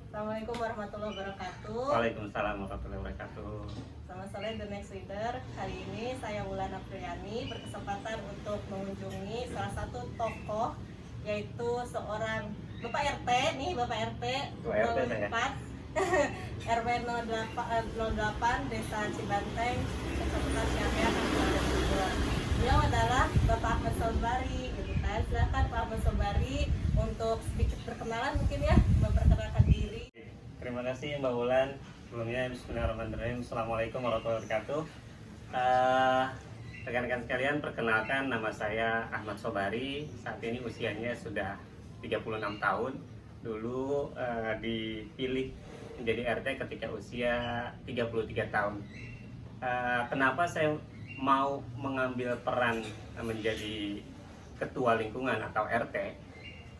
Assalamualaikum warahmatullahi wabarakatuh. Waalaikumsalam warahmatullahi wabarakatuh. Selamat sore The Next Leader. Hari ini saya Wulan Apriyani berkesempatan untuk mengunjungi salah satu tokoh, yaitu seorang Bapak RT nih, Bapak RT Ketua RT saya. 04 RW 08 Desa Cibanteng, Kecamatan Ciampea, Kabupaten Bogor. Beliau adalah Bapak Ahmad Sobari, gitu kan. Silakan Pak Ahmad Sobari untuk sedikit perkenalan mungkin ya, memperkenalkan diri. Terima kasih Mbak Wulan. Sebelumnya Bismillahirrahmanirrahim. Assalamualaikum warahmatullahi wabarakatuh. Rekan-rekan sekalian, perkenalkan nama saya Ahmad Sobari. Saat ini usianya sudah 36 tahun. Dulu dipilih menjadi RT ketika usia 33 tahun. Kenapa saya mau mengambil peran menjadi ketua lingkungan atau RT?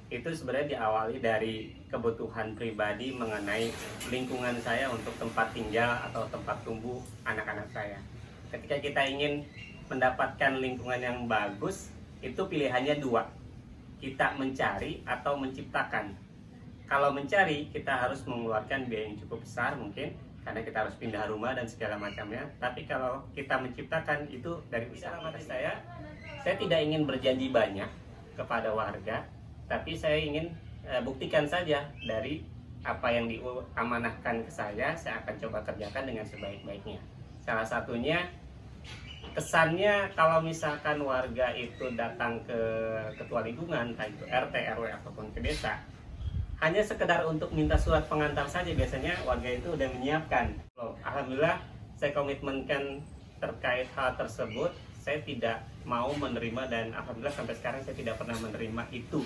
Itu sebenarnya diawali dari kebutuhan pribadi mengenai lingkungan saya untuk tempat tinggal atau tempat tumbuh anak-anak saya. Ketika kita ingin mendapatkan lingkungan yang bagus, itu pilihannya dua. Kita mencari atau menciptakan. Kalau mencari, kita harus mengeluarkan biaya yang cukup besar mungkin, karena kita harus pindah rumah dan segala macamnya. Tapi kalau kita menciptakan, itu dari usaha mata saya tidak ingin berjanji banyak kepada warga, tapi saya ingin buktikan saja dari apa yang diamanahkan ke saya akan coba kerjakan dengan sebaik-baiknya. Salah satunya, kesannya kalau misalkan warga itu datang ke ketua lingkungan, entah itu RT, RW, ataupun ke desa, hanya sekedar untuk minta surat pengantar saja, biasanya warga itu udah menyiapkan. Alhamdulillah, saya komitmenkan terkait hal tersebut. Saya tidak mau menerima, dan alhamdulillah sampai sekarang saya tidak pernah menerima itu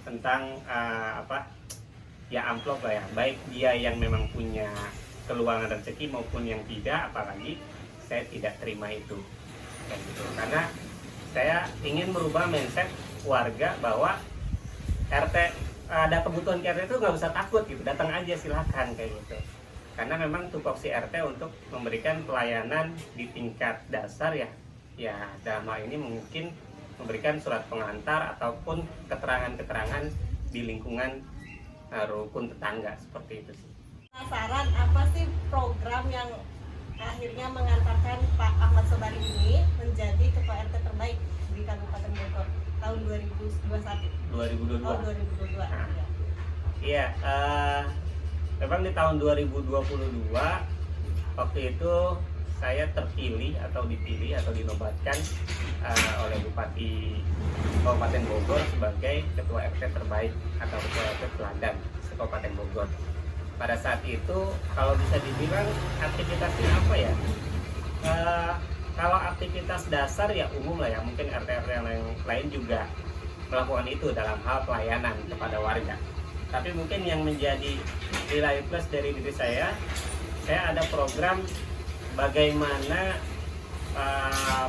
tentang amplop lah ya, baik dia yang memang punya keluangan rezeki maupun yang tidak, apalagi saya tidak terima itu kayak gitu. Karena saya ingin merubah mindset warga bahwa RT ada kebutuhan RT itu nggak usah takut gitu, datang aja silakan kayak gitu. Karena memang tupoksi RT untuk memberikan pelayanan di tingkat dasar ya dalam hal ini mungkin memberikan surat pengantar ataupun keterangan-keterangan di lingkungan rukun tetangga, seperti itu sih. Penasaran apa sih program yang akhirnya mengantarkan Pak Ahmad Sobari ini menjadi ketua RT terbaik di Kabupaten Bogor tahun 2021? 2022. Oh, 2022. Nah, Ya. Iya, memang di tahun 2022 waktu itu saya terpilih atau dipilih atau dinobatkan oleh Bupati Kabupaten Bogor sebagai ketua RT terbaik atau ketua RT teladan Kabupaten Bogor. Pada saat itu kalau bisa dibilang aktivitasnya apa ya? Kalau aktivitas dasar ya umum lah ya, mungkin RT-RT yang lain juga melakukan itu dalam hal pelayanan kepada warga. Tapi mungkin yang menjadi nilai plus dari diri saya ada program bagaimana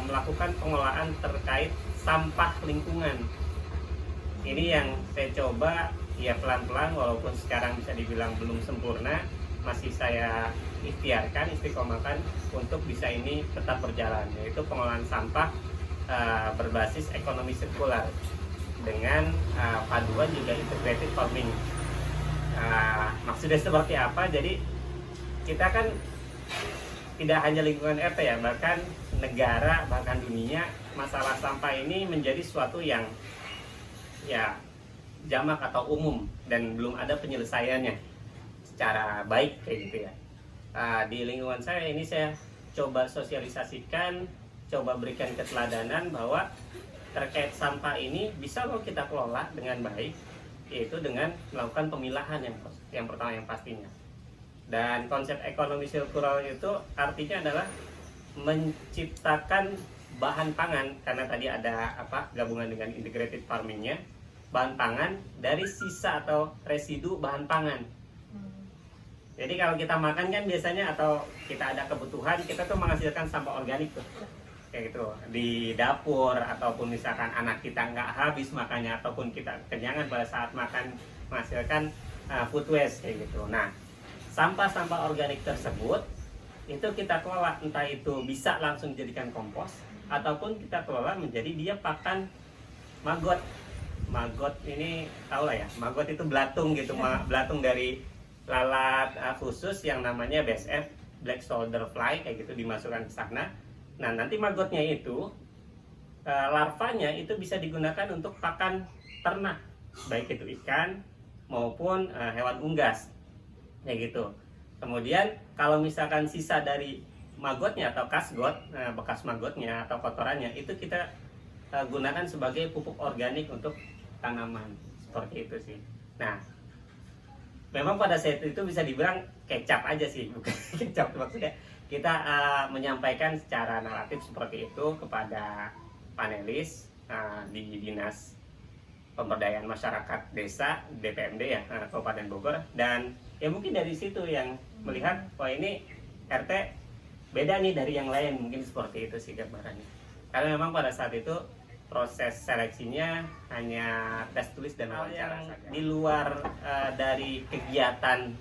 melakukan pengolahan terkait sampah lingkungan. Ini yang saya coba ya pelan-pelan, walaupun sekarang bisa dibilang belum sempurna, masih saya ikhtiarkan, istiqomahkan untuk bisa ini tetap berjalan, yaitu pengolahan sampah berbasis ekonomi sirkular dengan paduan juga integrated farming. Maksudnya seperti apa? Jadi kita kan tidak hanya lingkungan RT ya, bahkan negara, bahkan dunia, masalah sampah ini menjadi sesuatu yang ya jamak atau umum dan belum ada penyelesaiannya secara baik kayak gitu ya. Di lingkungan saya ini saya coba sosialisasikan, coba berikan keteladanan bahwa terkait sampah ini bisa loh kita kelola dengan baik, yaitu dengan melakukan pemilahan yang pertama yang pastinya. Dan konsep ekonomi sirkular itu artinya adalah menciptakan bahan pangan, karena tadi ada gabungan dengan integrated farmingnya, bahan pangan dari sisa atau residu bahan pangan. Jadi kalau kita makan kan biasanya, atau kita ada kebutuhan, kita tuh menghasilkan sampah organik tuh kayak gitu di dapur, ataupun misalkan anak kita nggak habis makannya, ataupun kita kenyangan pada saat makan, menghasilkan food waste kayak gitu. Nah, sampah-sampah organik tersebut itu kita kelola, entah itu bisa langsung dijadikan kompos ataupun kita kelola menjadi dia pakan magot. Magot ini tahu lah ya, magot itu belatung gitu, belatung dari lalat khusus yang namanya BSF, Black Soldier Fly, kayak gitu dimasukkan ke sana. Nah, nanti magotnya itu larvanya itu bisa digunakan untuk pakan ternak, baik itu ikan maupun hewan unggas, kayak gitu. Kemudian kalau misalkan sisa dari magotnya atau kasgot, bekas magotnya atau kotorannya itu kita gunakan sebagai pupuk organik untuk tanaman, seperti itu sih. Nah, memang pada saat itu bisa dibilang kecap aja sih, bukan kecap, maksudnya kita menyampaikan secara naratif seperti itu kepada panelis di Dinas Pemberdayaan Masyarakat Desa DPMD ya, Kabupaten Bogor, dan ya mungkin dari situ yang melihat wah ini RT beda nih dari yang lain, mungkin seperti itu sih gambarannya. Karena memang pada saat itu proses seleksinya hanya tes tulis dan wawancara saja. Di luar dari kegiatan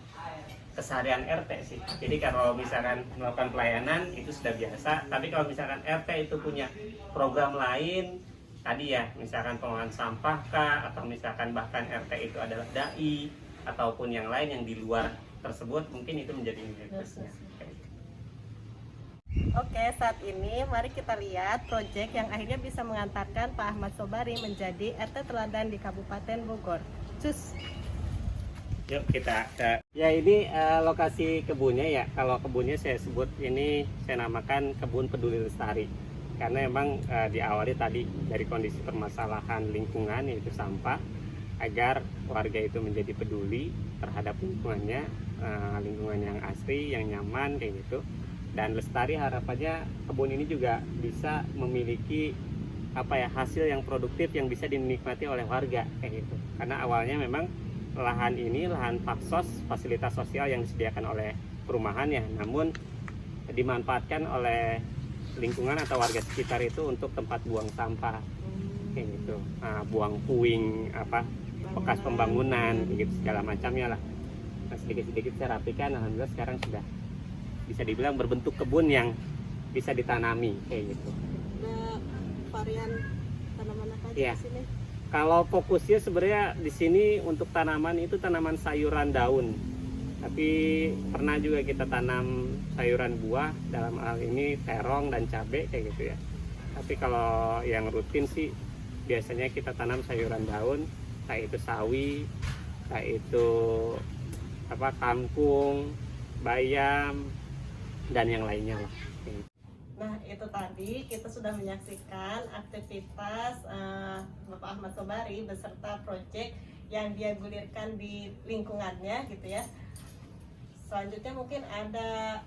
keseharian RT sih. Jadi kalau misalkan melakukan pelayanan itu sudah biasa. Tapi kalau misalkan RT itu punya program lain, tadi ya misalkan pengolahan sampah kah, atau misalkan bahkan RT itu adalah dai ataupun yang lain yang di luar tersebut, mungkin itu menjadi nilai plusnya. Oke, saat ini mari kita lihat proyek yang akhirnya bisa mengantarkan Pak Ahmad Sobari menjadi RT teladan di Kabupaten Bogor. Cus. Yuk kita ya ini lokasi kebunnya ya. Kalau kebunnya saya sebut ini, saya namakan kebun peduli lestari. Karena memang diawali tadi dari kondisi permasalahan lingkungan, yaitu sampah, agar warga itu menjadi peduli terhadap lingkungannya, lingkungan yang asri, yang nyaman kayak gitu. Dan lestari harapannya kebun ini juga bisa memiliki hasil yang produktif yang bisa dinikmati oleh warga kayak gitu. Karena awalnya memang lahan ini lahan faksos, fasilitas sosial yang disediakan oleh perumahan ya, namun dimanfaatkan oleh lingkungan atau warga sekitar itu untuk tempat buang sampah kayak gitu, buang puing bekas pembangunan kayak gitu, segala macamnya lah. Nah, sedikit-sedikit saya rapikan, alhamdulillah sekarang sudah bisa dibilang berbentuk kebun yang bisa ditanami kayak gitu. Ada varian tanaman apa aja Ya. di sini? Kalau fokusnya sebenarnya di sini untuk tanaman itu tanaman sayuran daun. Tapi pernah juga kita tanam sayuran buah, dalam hal ini terong dan cabai kayak gitu ya. Tapi kalau yang rutin sih biasanya kita tanam sayuran daun, kayak itu sawi, kayak itu kangkung, bayam, dan yang lainnya lah. Nah, itu tadi kita sudah menyaksikan aktivitas Bapak Ahmad Sobari beserta proyek yang dia gulirkan di lingkungannya gitu ya. Selanjutnya mungkin ada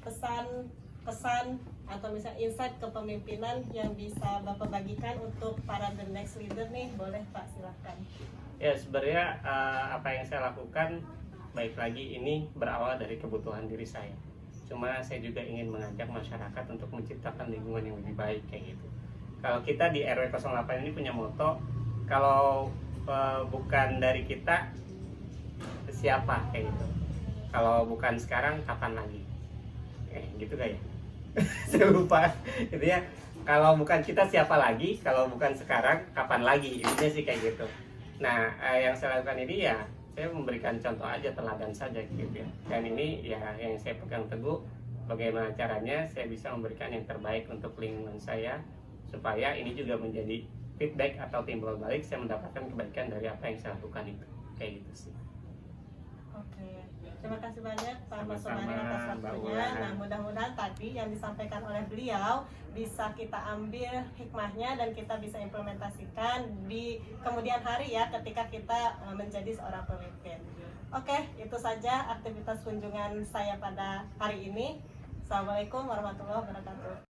kesan atau misalnya insight kepemimpinan yang bisa Bapak bagikan untuk para the next leader nih, boleh Pak, silahkan. Ya sebenarnya apa yang saya lakukan baik lagi ini berawal dari kebutuhan diri saya. Cuma saya juga ingin mengajak masyarakat untuk menciptakan lingkungan yang lebih baik kayak gitu. Kalau kita di RW 08 ini punya moto, kalau bukan dari kita siapa kayak gitu. Kalau bukan sekarang kapan lagi? Gitu gak ya? Saya lupa. Gitu ya. Kalau bukan kita siapa lagi? Kalau bukan sekarang kapan lagi? Intinya sih kayak gitu. Nah, yang saya lakukan ini ya saya memberikan contoh aja, teladan saja gitu ya. Dan ini ya yang saya pegang teguh, bagaimana caranya saya bisa memberikan yang terbaik untuk lingkungan saya, supaya ini juga menjadi feedback atau timbal balik saya mendapatkan kebaikan dari apa yang saya lakukan itu. Kayak gitu sih. Oke, terima kasih banyak Pak Ahmad Sama-sama, Sobari atas Mbak waktunya. Ulan. Nah, mudah-mudahan tadi yang disampaikan oleh beliau bisa kita ambil hikmahnya dan kita bisa implementasikan di kemudian hari ya, ketika kita menjadi seorang pemimpin. Oke, itu saja aktivitas kunjungan saya pada hari ini. Assalamualaikum warahmatullahi wabarakatuh.